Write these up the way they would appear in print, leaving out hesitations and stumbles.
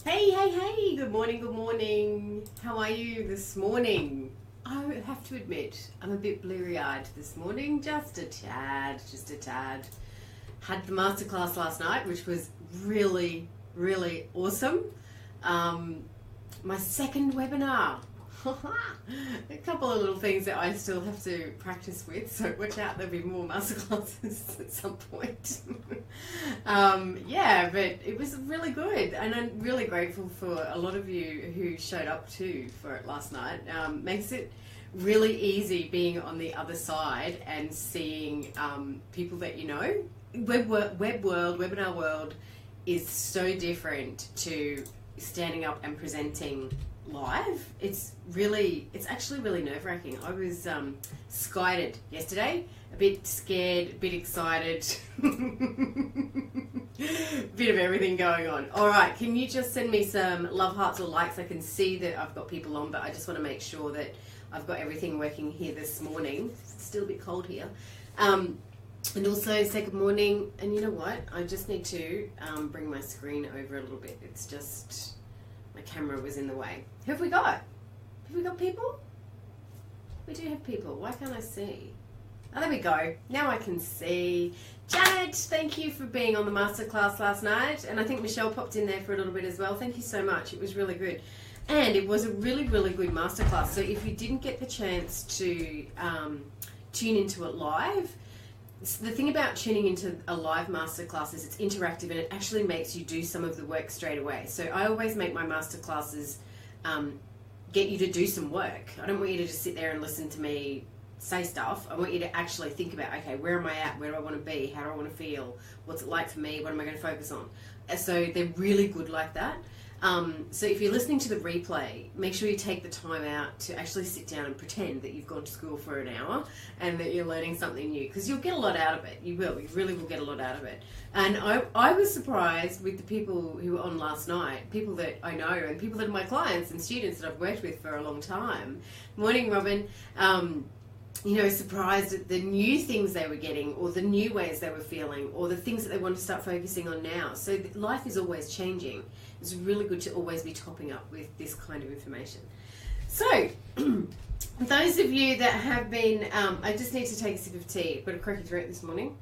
Hey, hey, hey, good morning, good morning. How are you this morning? I have to admit, I'm a bit bleary-eyed this morning, just a tad. Had the masterclass last night, which was really, really awesome. My second webinar. A couple of little things that I still have to practice with, so watch out, there'll be more masterclasses at some point. Yeah, but it was really good, and I'm really grateful for a lot of you who showed up too for it last night. Makes it really easy being on the other side and seeing people that you know. Webinar world is so different to standing up and presenting live. It's actually really nerve-wracking. I was skited yesterday, a bit scared, a bit excited, bit of everything going on. All right, can you just send me some love hearts or likes? I can see that I've got people on, but I just want to make sure that I've got everything working here this morning. It's still a bit cold here. And also say good morning. And you know what? I just need to bring my screen over a little bit. It's just my camera was in the way. Who have we got? Have we got people? We do have people. Why can't I see? Oh, there we go. Now I can see. Janet, thank you for being on the masterclass last night. And I think Michelle popped in there for a little bit as well. Thank you so much. It was really good. And it was a really, really good masterclass. So if you didn't get the chance to tune into it live, the thing about tuning into a live masterclass is it's interactive and it actually makes you do some of the work straight away. So I always make my masterclasses get you to do some work. I don't want you to just sit there and listen to me say stuff. I want you to actually think about, okay, where am I at? Where do I want to be? How do I want to feel? What's it like for me? What am I going to focus on? So they're really good like that. So if you're listening to the replay, make sure you take the time out to actually sit down and pretend that you've gone to school for an hour and that you're learning something new, because you'll get a lot out of it. You really will get a lot out of it. And I was surprised with the people who were on last night, people that I know and people that are my clients and students that I've worked with for a long time. Morning, Robin. Surprised at the new things they were getting or the new ways they were feeling or the things that they want to start focusing on now. So life is always changing. It's really good to always be topping up with this kind of information. So, those of you that have been, I just need to take a sip of tea. I've got a croaky throat this morning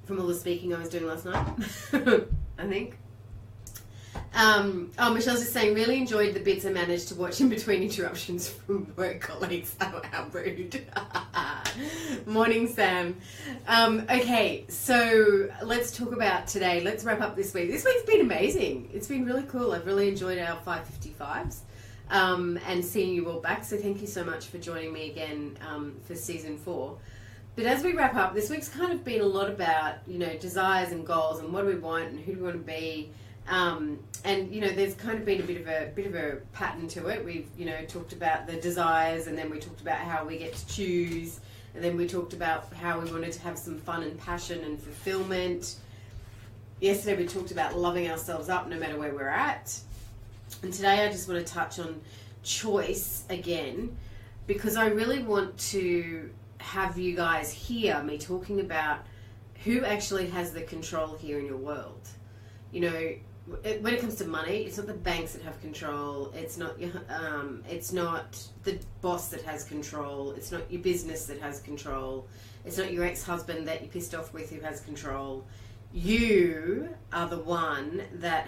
from all the speaking I was doing last night, I think. Michelle's just saying, really enjoyed the bits I managed to watch in between interruptions from work colleagues. Oh, how rude. Morning, Sam. Okay, so let's talk about today. Let's wrap up this week. This week's been amazing. It's been really cool. I've really enjoyed our 555s and seeing you all back. So thank you so much for joining me again for season 4. But as we wrap up, this week's kind of been a lot about, desires and goals and what do we want and who do we want to be. There's kind of been a bit of a pattern to it. We've, talked about the desires, and then we talked about how we get to choose, and then we talked about how we wanted to have some fun and passion and fulfillment. Yesterday we talked about loving ourselves up no matter where we're at. And today I just want to touch on choice again, because I really want to have you guys hear me talking about who actually has the control here in your world. When it comes to money, it's not the banks that have control. It's not it's not the boss that has control. It's not your business that has control. It's not your ex-husband that you're pissed off with who has control. You are the one that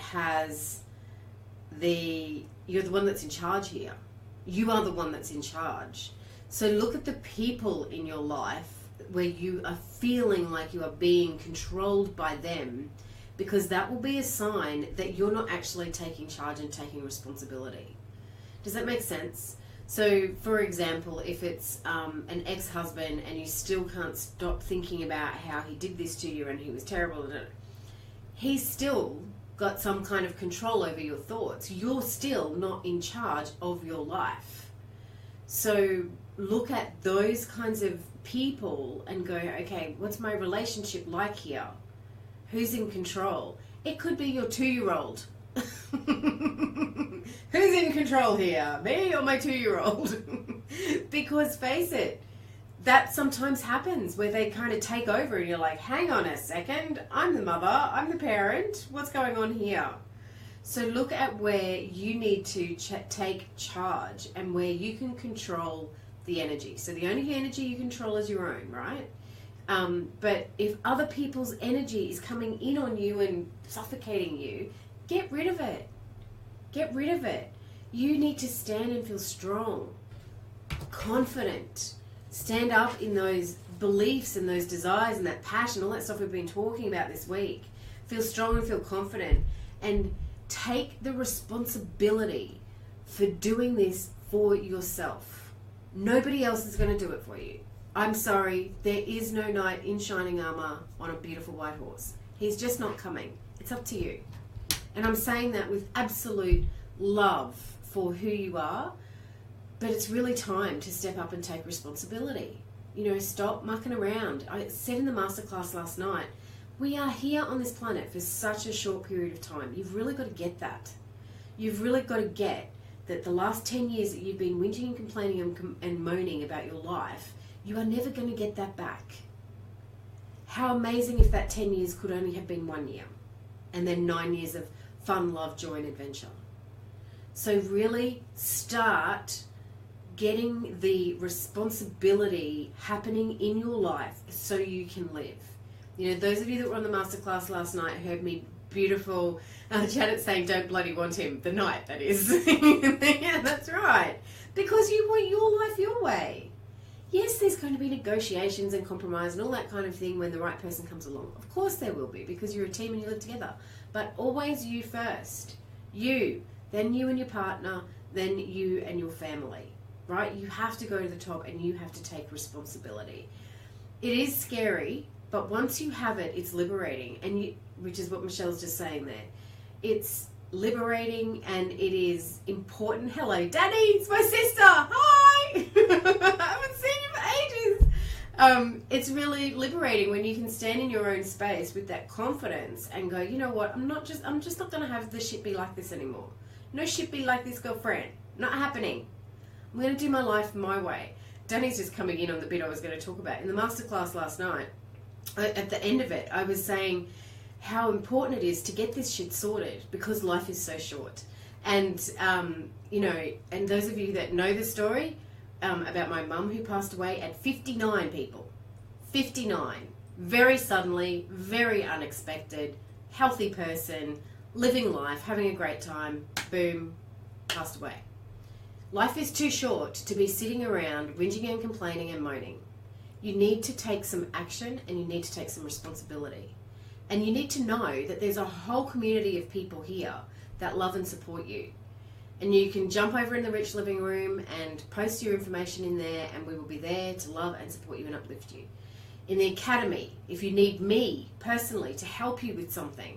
you're the one that's in charge here. You are the one that's in charge. So look at the people in your life where you are feeling like you are being controlled by them, because that will be a sign that you're not actually taking charge and taking responsibility. Does that make sense? So, for example, if it's an ex-husband and you still can't stop thinking about how he did this to you and he was terrible, he's still got some kind of control over your thoughts. You're still not in charge of your life. So look at those kinds of people and go, okay, what's my relationship like here? Who's in control? It could be your 2-year-old. Who's in control here? Me or my 2-year-old? Because face it, that sometimes happens where they kind of take over and you're like, hang on a second, I'm the mother, I'm the parent, what's going on here? So look at where you need to take charge and where you can control the energy. So the only energy you control is your own, right? But if other people's energy is coming in on you and suffocating you, get rid of it. Get rid of it. You need to stand and feel strong, confident. Stand up in those beliefs and those desires and that passion, all that stuff we've been talking about this week. Feel strong and feel confident. And take the responsibility for doing this for yourself. Nobody else is going to do it for you. I'm sorry, there is no knight in shining armor on a beautiful white horse. He's just not coming. It's up to you. And I'm saying that with absolute love for who you are, but it's really time to step up and take responsibility. You know, stop mucking around. I said in the masterclass last night, we are here on this planet for such a short period of time. You've really got to get that. You've really got to get that the last 10 years that you've been whinging and complaining and moaning about your life, you are never going to get that back. How amazing if that 10 years could only have been 1 year, and then 9 years of fun, love, joy, and adventure. So really start getting the responsibility happening in your life so you can live. You know, those of you that were on the masterclass last night heard me beautiful Janet saying, don't bloody want him, the night, that is. Yeah, that's right. Because you want your life your way. Yes, there's going to be negotiations and compromise and all that kind of thing when the right person comes along. Of course there will be, because you're a team and you live together. But always you first. You, then you and your partner, then you and your family. Right? You have to go to the top and you have to take responsibility. It is scary, but once you have it, it's liberating. And which is what Michelle's just saying there. It's liberating and it is important. Hello, Danny, it's my sister. Hi! I haven't seen you for ages. It's really liberating when you can stand in your own space with that confidence and go, you know what, I'm just not going to have the shit be like this anymore. No shit be like this, girlfriend. Not happening. I'm going to do my life my way. Danny's just coming in on the bit I was going to talk about. In the masterclass last night, at the end of it, I was saying how important it is to get this shit sorted because life is so short. And, you know, and those of you that know the story about my mum who passed away at 59, people. 59. Very suddenly, very unexpected, healthy person, living life, having a great time, boom, passed away. Life is too short to be sitting around whinging and complaining and moaning. You need to take some action and you need to take some responsibility. And you need to know that there's a whole community of people here that love and support you. And you can jump over in the Rich Living Room and post your information in there and we will be there to love and support you and uplift you. In the Academy, if you need me personally to help you with something,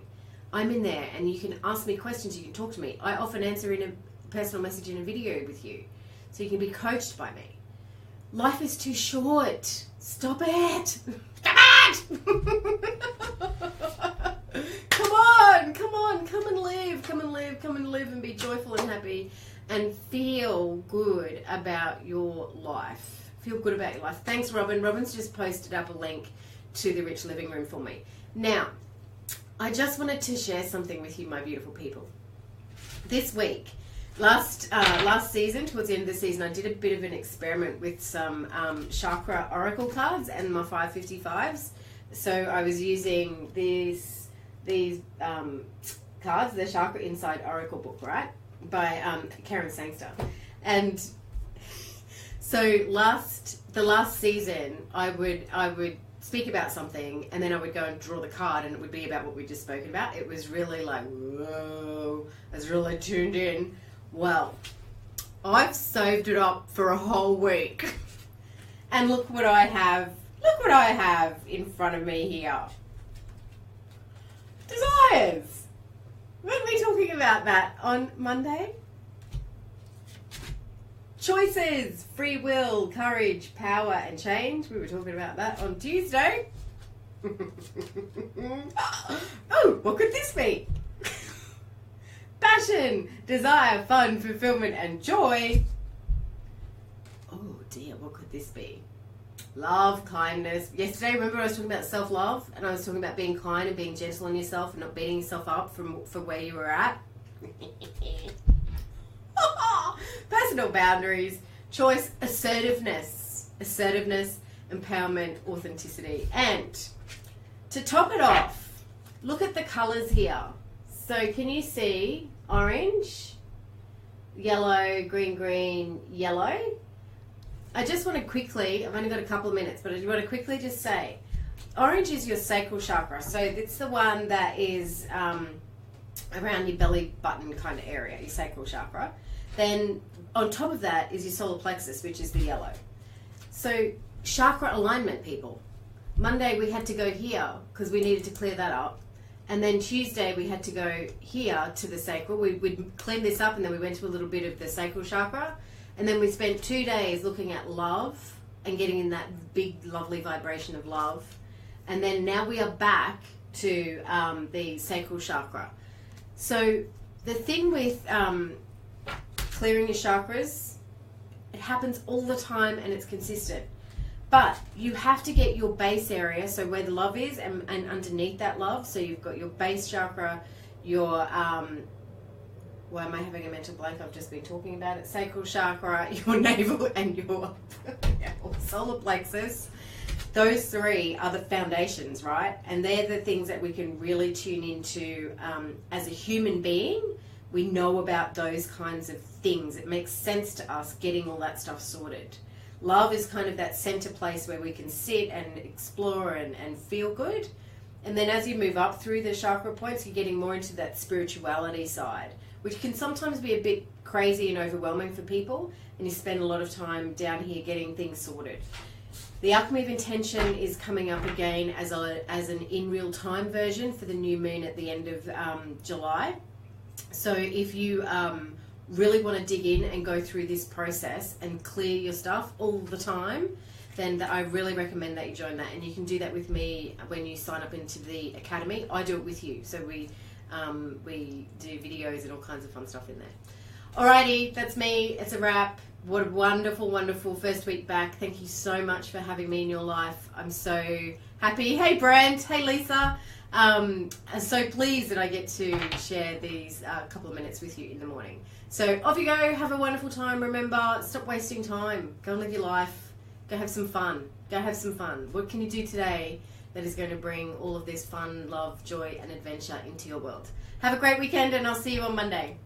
I'm in there and you can ask me questions, you can talk to me. I often answer in a personal message in a video with you, so you can be coached by me. Life is too short. Stop it. Come on. Come and live. Come and live and be joyful and happy and feel good about your life. Feel good about your life. Thanks, Robin. Robin's just posted up a link to the Rich Living Room for me. Now, I just wanted to share something with you, my beautiful people. This week, last season, towards the end of the season, I did a bit of an experiment with some chakra oracle cards and my 555s. So I was using these cards, the Chakra Inside Oracle book, right, by Karen Sangster. And so the last season, I would speak about something and then I would go and draw the card and it would be about what we just spoken about. It was really like, whoa, I was really tuned in. Well, I've saved it up for a whole week. And look what I have in front of me here. Desires. Weren't we talking about that on Monday? Choices, free will, courage, power, and change. We were talking about that on Tuesday. Oh, what could this be? Passion, desire, fun, fulfillment, and joy. Oh dear, what could this be? Love, kindness. Yesterday, remember I was talking about self-love, and I was talking about being kind and being gentle on yourself and not beating yourself up for where you were at. Personal boundaries, choice, assertiveness, empowerment, authenticity. And to top it off, look at the colors here. So can you see orange, yellow, green, yellow? I just want to quickly, I've only got a couple of minutes, but I want to quickly just say, orange is your sacral chakra. So it's the one that is around your belly button kind of area, your sacral chakra. Then on top of that is your solar plexus, which is the yellow. So chakra alignment, people. Monday we had to go here because we needed to clear that up. And then Tuesday we had to go here to the sacral. We'd clean this up and then we went to a little bit of the sacral chakra. And then we spent 2 days looking at love and getting in that big, lovely vibration of love. And then now we are back to the sacral chakra. So the thing with clearing your chakras, it happens all the time and it's consistent. But you have to get your base area, so where the love is, and underneath that love. So you've got your base chakra, your why am I having a mental blank? I've just been talking about it. Sacral chakra, your navel, and your solar plexus. Those three are the foundations, right? And they're the things that we can really tune into as a human being. We know about those kinds of things. It makes sense to us getting all that stuff sorted. Love is kind of that center place where we can sit and explore and feel good. And then as you move up through the chakra points, you're getting more into that spirituality side, which can sometimes be a bit crazy and overwhelming for people, and you spend a lot of time down here getting things sorted. The Alchemy of Intention is coming up again as an in real time version for the new moon at the end of July. So if you really want to dig in and go through this process and clear your stuff all the time, then I really recommend that you join that. And you can do that with me when you sign up into the Academy. I do it with you. So we do videos and all kinds of fun stuff in there. Alrighty, that's me. It's a wrap. What a wonderful, wonderful first week back. Thank you so much for having me in your life. I'm so happy. Hey, Brent. Hey, Lisa. I'm so pleased that I get to share these couple of minutes with you in the morning. So off you go. Have a wonderful time. Remember, stop wasting time. Go and live your life. Go have some fun. Go have some fun. What can you do today that is going to bring all of this fun, love, joy, and adventure into your world? Have a great weekend, and I'll see you on Monday.